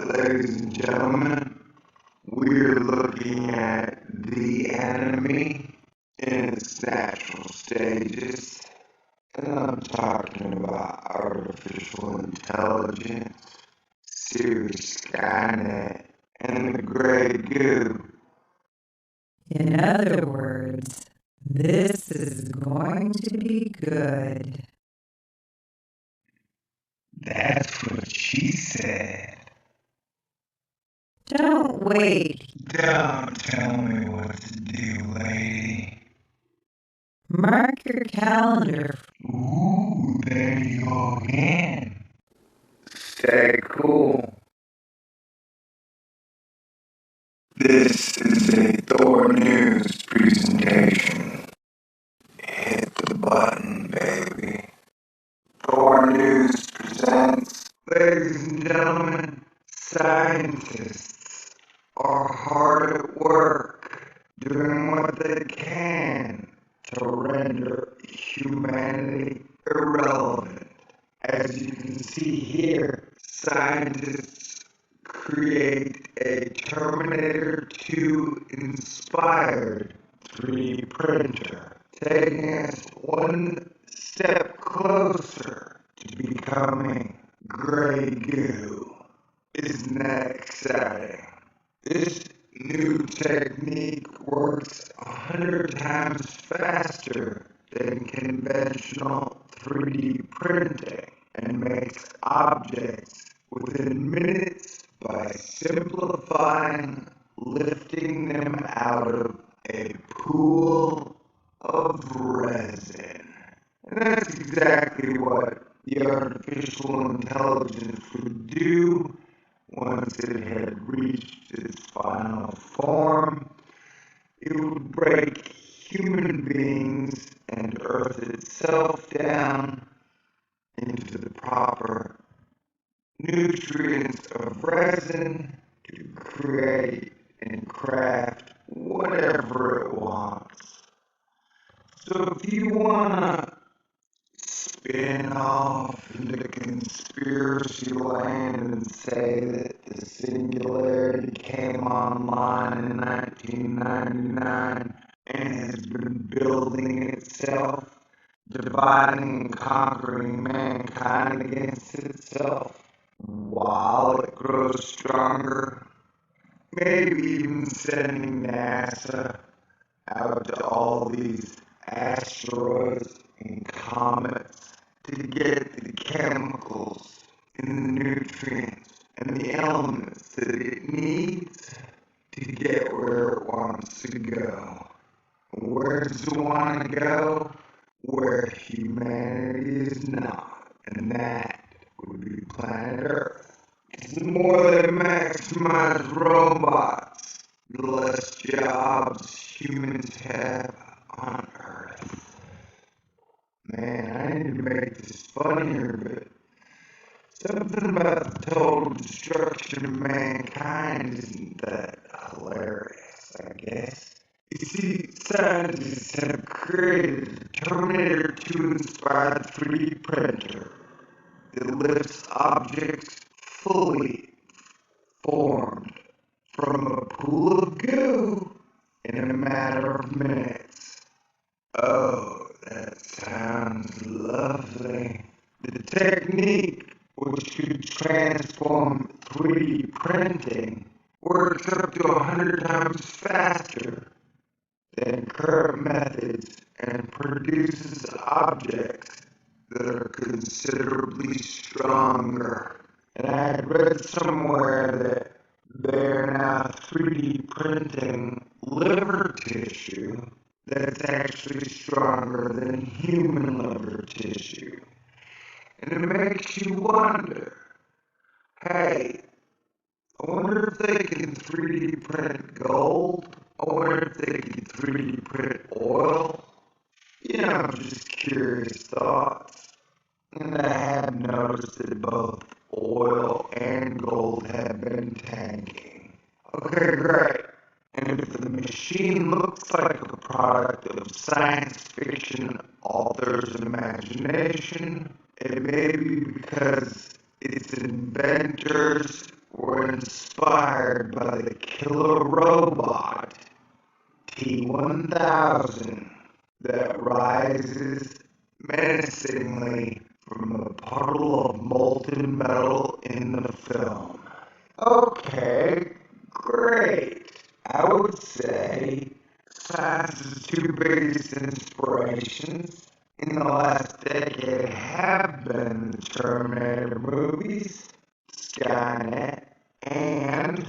Ladies and gentlemen, we're looking at the enemy in its natural stages, and I'm talking about artificial intelligence, Sirius Skynet, and the gray goo. In other words, this is going to be good. That's what she said. Don't wait. Don't tell me what to do, lady. Mark your calendar. Ooh, there you go again. Stay cool. This is a Thor News presentation. Hit the button, baby. Thor News presents. Ladies and gentlemen, scientists are hard at work doing what they can to render humanity irrelevant. As you can see here, scientists create a Terminator 2 inspired 3D printer, taking us one step closer to becoming gray goo. Isn't that exciting? This new technique works 100 times faster than conventional 3D printing and makes objects within minutes by simplifying lifting them out of a pool of resin. And that's exactly what the artificial intelligence would do once it had reached its final form. It would break human beings and Earth itself down into the proper nutrients of resin to create and craft whatever it wants. So if you wanna spin off into conspiracy land and say that the Singularity came online in 1999 and has been building itself, dividing and conquering mankind against itself while it grows stronger, maybe even sending NASA out to all these asteroids and comets to get the chemicals and the nutrients and the elements that it needs to get where it wants to go. Where does it want to go? Where humanity is not, and that would be planet Earth. Because the more they maximize robots, the less jobs humans have on Earth. Man, I need to make this funnier, but something about the total destruction of mankind isn't that hilarious, I guess. You see, scientists have created a Terminator 2 inspired 3D printer that lifts objects fully formed from a pool of goo in a matter of minutes. Oh, that sounds lovely. The technique, which could transform 3D printing, works up to 100 times faster than current methods and produces objects that are considerably stronger. And I had read somewhere that they're now 3D printing liver tissue that's actually stronger than human liver tissue. And it makes you wonder, hey, I wonder if they can 3D print gold? I wonder if they can 3D print oil? You know, just curious thoughts. And I have noticed that both oil and gold have been tanking. Okay, great. And if the machine looks like a product of science fiction author's imagination, it may be because its inventors were inspired by the killer robot T-1000 that rises menacingly from a puddle of molten metal in the film. Okay, great. I would say Science's two biggest inspirations in the last decade have been the Terminator movies, Skynet, and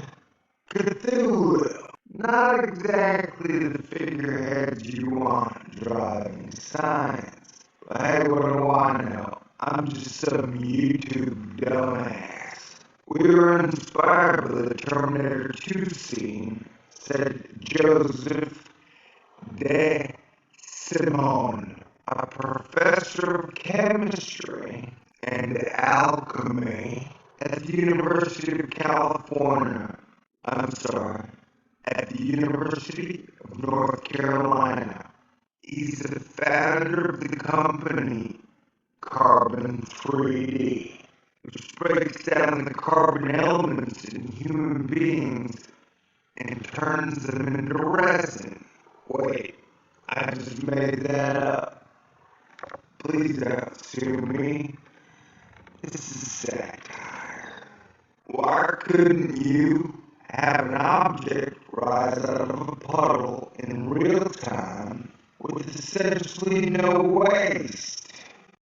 Cthulhu. Not exactly the figureheads you want driving science. But hey, what do I know? I'm just some YouTube dumbass. We were inspired by the Terminator 2 scene, said Joseph De Simone, a professor of chemistry and alchemy at the University of California. At the University of North Carolina. He's the founder of the company Carbon 3D, which breaks down the carbon elements in human beings and turns them into resin. Wait, I just made that up. Please don't sue me. This is satire. Why couldn't you have an object rise out of a puddle in real time with essentially no waste?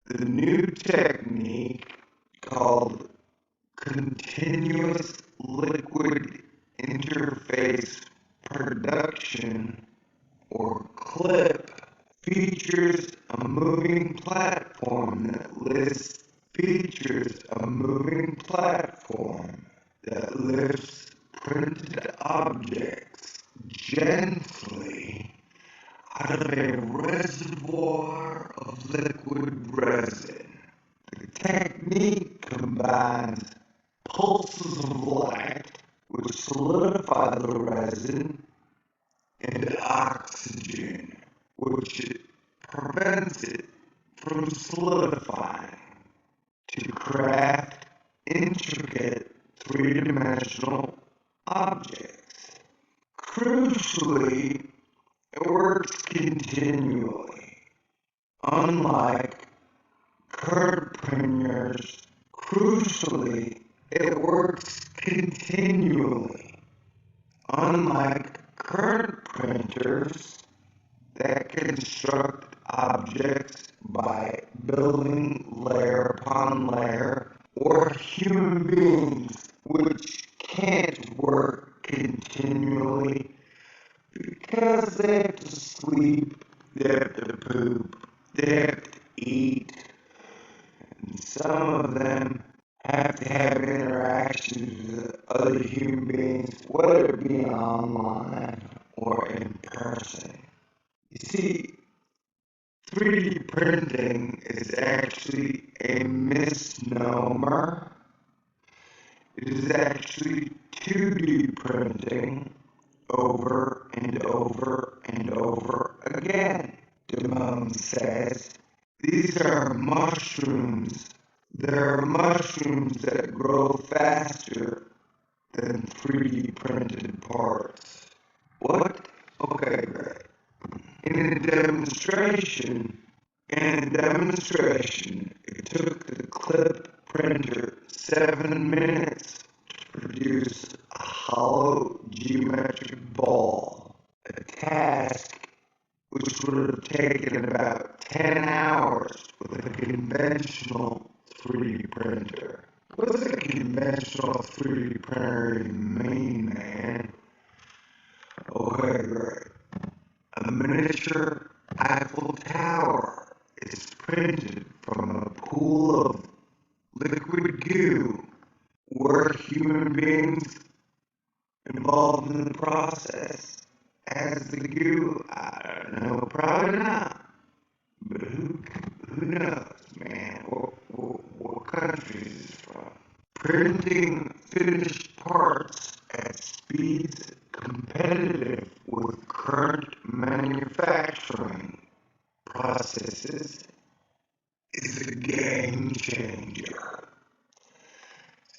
The new technique called continuous liquid interface production, or CLIP, features a moving platform that lifts printed objects gently out of a reservoir of liquid resin. The technique combines pulses of light, which solidify the resin, and oxygen, which prevents it from solidifying, to craft intricate three-dimensional objects. Crucially, it works continually, unlike current printers. Crucially, it works continually, unlike current printers that construct objects by building layer upon layer, or human beings, which can't work continually because they have to sleep, they have to poop, they have to eat, and some of them have to have interactions with other human beings, whether it be online or in person. You see, 3D printing is actually a misnomer. It is actually 2D printing over and over and over again. Damone says, these are mushrooms. There are mushrooms that grow faster than 3D printed parts. What? Okay, great. In a demonstration, it took the clip printer 7 minutes to produce a hollow geometric ball, a task which would have taken about 10 hours with a conventional 3D printer. What does a conventional 3D printer even mean, man? Okay, great. A miniature Eiffel Tower is printed from a pool of liquid goo. Were human beings involved in the process as the goo? I don't know, probably not. But who knows, man? What country is this from? Printing finished parts at speeds competitive with current manufacturing processes is a game changer,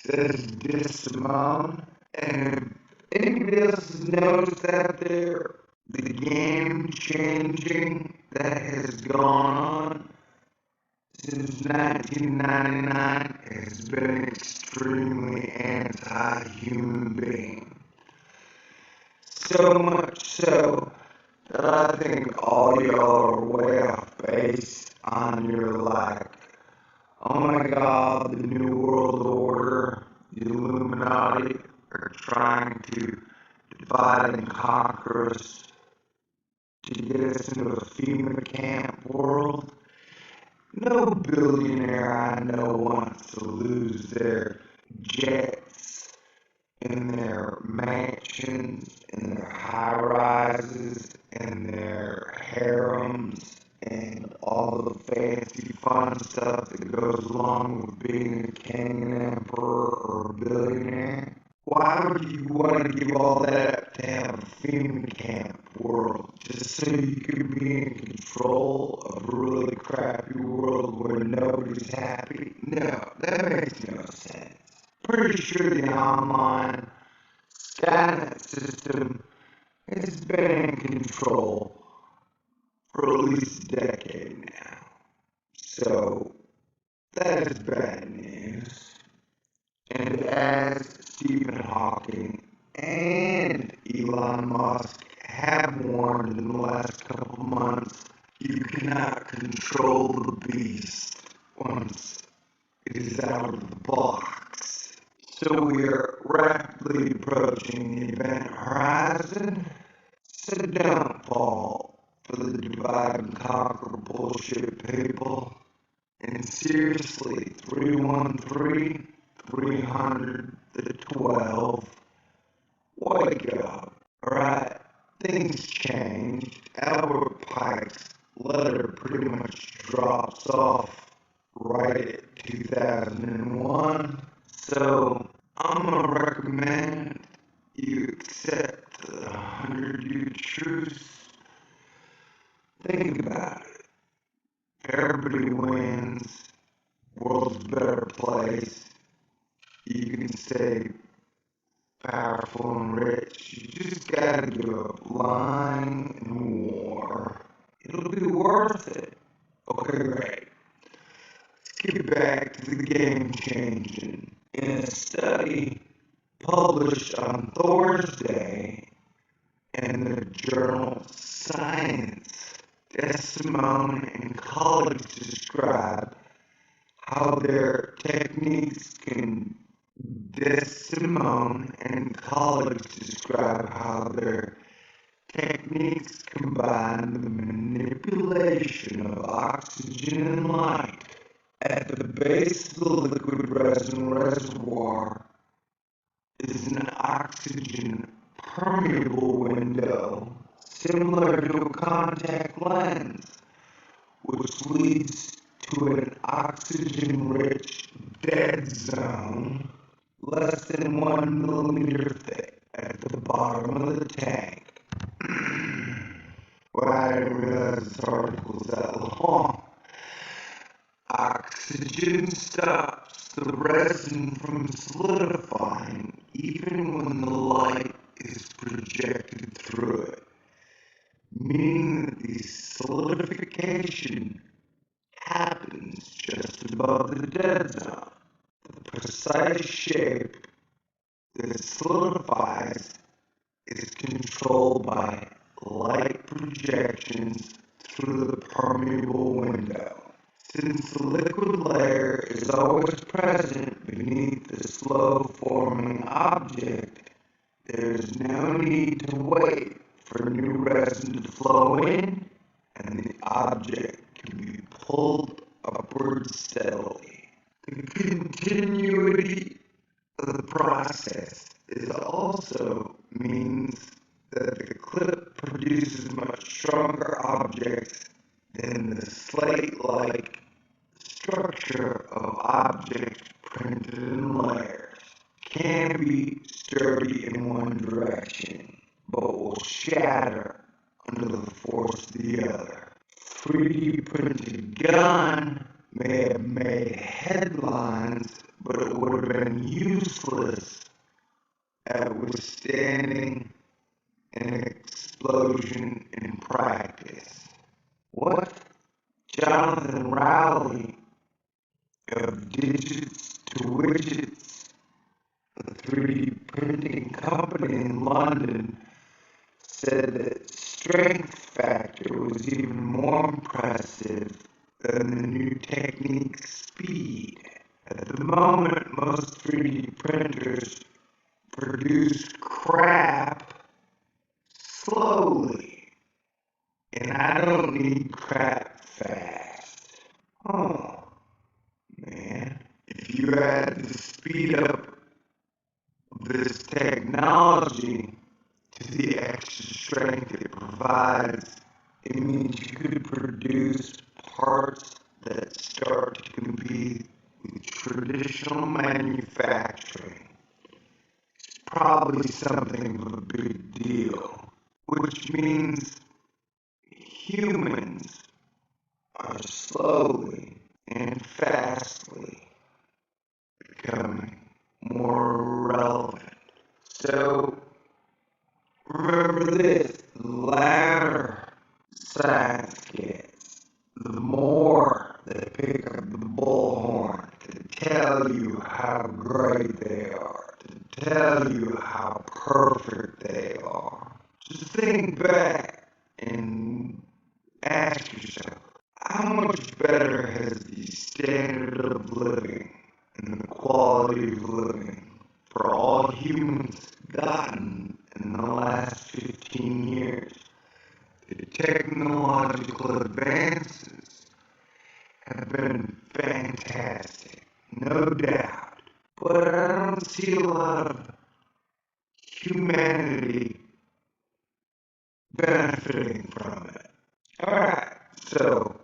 says De Simone, And if anybody else has noticed out there, the game changing that has gone on since 1999 has been an extremely anti-human being. So much so that I think all y'all are way off base on your oh my god, the New World Order, the Illuminati are trying to divide and conquer us to get us into a FEMA camp world. No billionaire I know wants to lose their jets and their mansions and their high rises and their harems and all the fancy fun stuff that goes along with being a king, an emperor, or a billionaire. Why would you want to give all that up to have a FEMA camp world just so you could be in control of a really crappy world where nobody's happy? No, that makes no sense. Pretty sure the online Skynet system has been in control for at least a decade now. So, that is bad news. And as Stephen Hawking and Elon Musk have warned in the last couple months, you cannot control the beast once it is out of the box. So we are rapidly approaching the event horizon. So don't fall for the divide and conquer bullshit, people. And seriously, 313, 300, the 12, wake up. Alright, things changed. Albert Pike's letter pretty much drops off right at 2001. So, I'm gonna recommend you accept the 100-year truce. Think about it. Everybody wins. World's a better place. You can stay powerful and rich. You just gotta give up lying and war. It'll be worth it. Okay, great. Let's get back to the game changing. In a study published on Thursday in the journal Science, Simone and colleagues describe how their techniques can Simone and colleagues describe how their techniques combine the manipulation of oxygen and light at the base of the liquid resin reservoir is an oxygen permeable window similar to a contact lens, which leads to an oxygen-rich dead zone less than 1 millimeter thick at the bottom of the tank. Well, I didn't realize this article was that long. Oxygen stops the resin from solidifying even when the light is projected through it, meaning that the solidification happens just above the dead zone. The precise shape that it solidifies is controlled by light projections through the permeable window. Since the liquid layer is always present beneath the slow-forming object, there is no need to wait for new resin to flow in, and the object can be pulled upward steadily. The continuity of the process is also means that the clip produces much stronger objects than the slate-like structure of objects printed in layers. Can be sturdy in one direction, but will shatter under the force of the other. 3D printed gun may have made headlines, but it would have been useless at withstanding an explosion in practice. What Jonathan Rowley of Digits to Widgets, a 3D printing company in London, said that strength factor was even more impressive than the new technique's speed. At the moment, most 3D printers produce crap slowly, and I don't need crap fast. Oh, man. If you add the speed up of this technology to the extra strength it provides, it means you could produce parts that start to compete with traditional manufacturing. It's probably something of a big deal, which means humans are slowly and fastly becoming more relevant. So remember this, the louder science gets, the more they pick up the bullhorn to tell you how great they are, to tell you how perfect they are. Just think back and ask yourself, how much better has the standard of living and the quality of living for all humans gotten in the last 15 years? The technological advances have been fantastic, no doubt, but I don't see a lot of humanity benefiting from it. Alright, so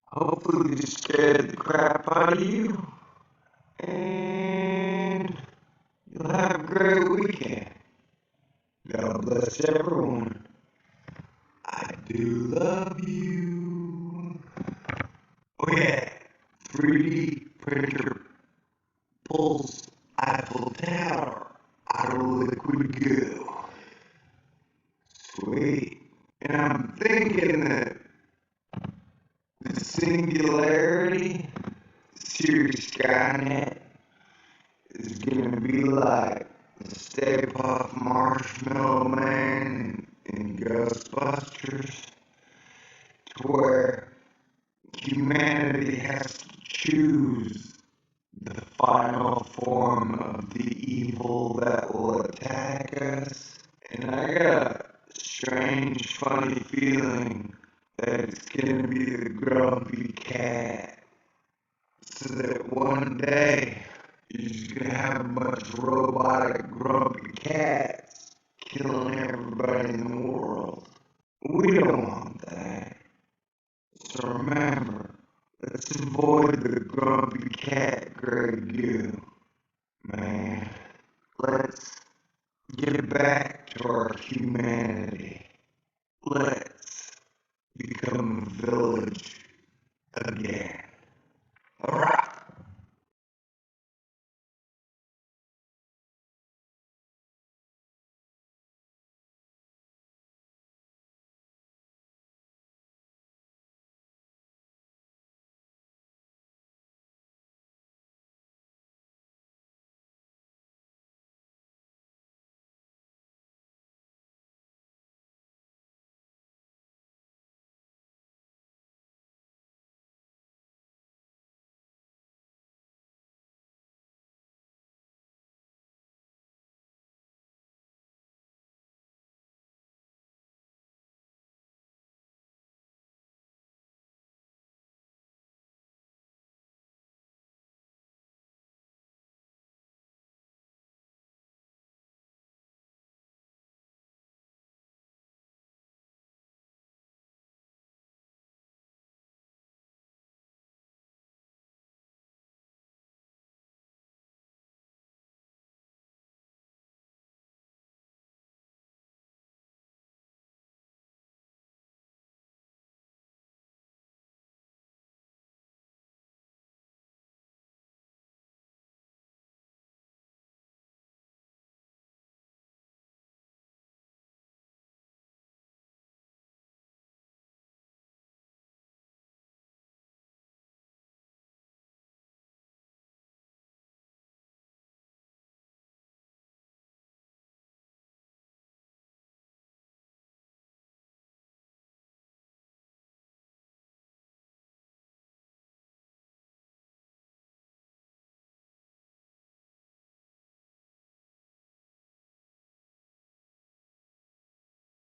hopefully this scared the crap out of you, and you'll have a great weekend. God bless everyone. I do love you. Oh yeah, 3D printer pulls Eiffel Tower out of liquid goo. Sweet. And I'm thinking that the Singularity series Skynet is gonna be like the Stay Puft Marshmallow Man in Ghostbusters, to where humanity has to choose the final form of the evil that will attack us. And I got a strange, funny feeling that it's gonna be the grumpy cat. So that one day, you're just gonna have a bunch of robotic, grumpy cats killing everybody in the world. We don't want that. So remember, let's avoid the grumpy cat grade goo, man. Let's get back to our humanity. Let's become a village again.